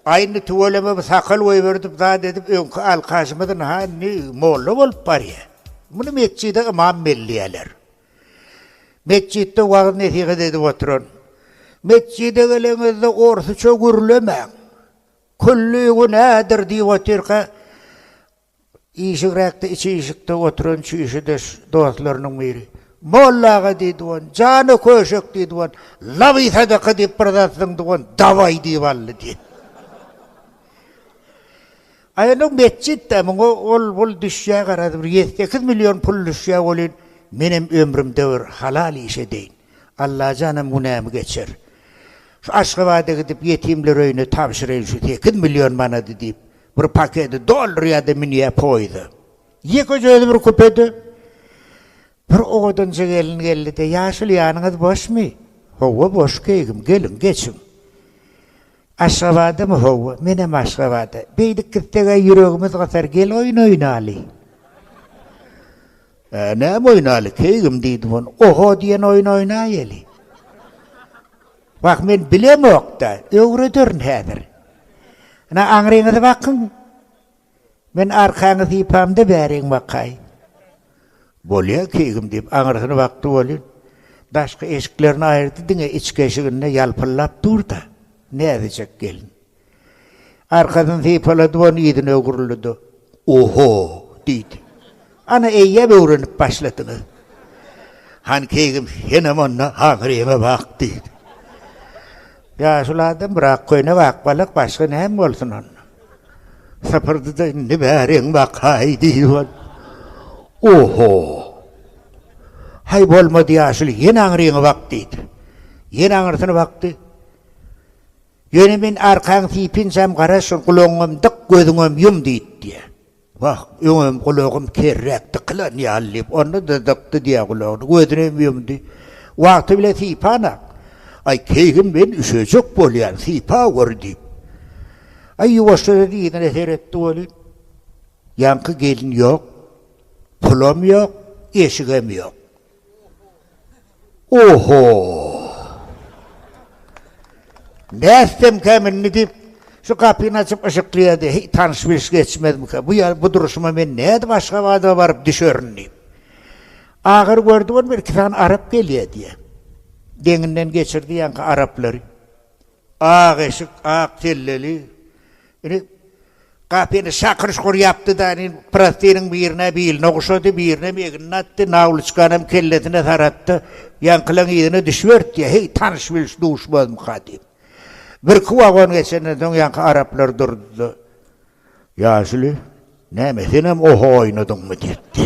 Aynı tuvaleme sakal koyuverdim daha dedim önkü al karşımadan ha ne molla olup var ya. Bunu mescide imam belliyeler. Mescitte vakit netiğe dedi oturun. Mescide gelenizde orsu çok ürlemen. Küllüğü nedir diye oturka. İşikrekte içi işikte oturun şu işi de dostlarının biri. Mollağa dedi on, canı köşük dedi on. Lavi sadaka deyip bırdatsın dedi on, davay deyip allı dedi. Ayının mescitte ol düşüye karadı. 8 milyon pul düşüye olun. Benim ömrümde var halal işe deyin. Allah canım günahımı geçer. Şu Aşkabad'a gidip yetimler oyunu tavşırayın şu 8 milyon bana deyip bir paketi $1 da miniye koydu. Yekocaydı bir kupedi. Bir oğudunca geldi de yaşıl yanınız boş mu? Hova boş keykim gelin geçin. Aşkabad'a mı hova? Benim Aşkabad'a. Beydik gittiğe yüreğimiz kadar gel oyun oynalı. Ne oynalı keykim deydi bunu. Oho diyen oyun oynayeli. Bak ben bilem yok da. Öğretir'n hedir. Na angrayınıza bakın. Ben arkanızı ipamda bärin bakay. Bolya keykim deyip angrasına baktı olun. Daşkı eşiklerini ayırdı dine içki eşiğine yalpırlap durdu. Ne edecek gelin. Arkadan teypaladı onu yedin öğürlüdü. Oho deydi. Ana eyye öğrenip başladınız. Han keykim henem onunla angrayıma bak deydi. Ya şuladım bırak koyuna bakmalık başka ne hem olsun onu. Sapırdı da ne bärin bakay deydi. Oho. Hay bolmadı ya şöyle yine angrayına bak deydi. Yine angrasına baktı. Yine ben arkan tipinsem karasın kulağım dık gözüm yum deydi diye. Bak yum kulağım kerrekti kılan yallip onu da dıktı diye kulağını gözüm yum deydi. Vakti bile tipanak. Ay keykim ben üşecek bolyan tipa var deyip. Ay yuvaşları deyine seyretti oğlum. Yankı gelin yok. Pulum yok. Eşiğim yok. Oho. Ne istem kemin deyip şu kapıyı açıp ışıklayadı. Hiç tanışmış geçmedim ki. Bu duruşuma ben neydi başka vada varıp düşörün deyip. Ağır gördü onu bir iki tane Arap geliyor diye. Deninden geçirdi yankı Arapları. Ağ eşik, ağ telleli. Kapıyı şakır şukur yaptı da prastiğinin bir yerine bir yılına kuşadı, bir yerine bir yerine attı. Nağlı çıkanım kelletine tarattı. Yankılan yerine düşüvert diye. Hey tanışmış duşmadım kadim. Bir kuvagon geçenden sonra yankı Araplar durdu. Yaşlı, ne mesinem oho oynadın mı dedi.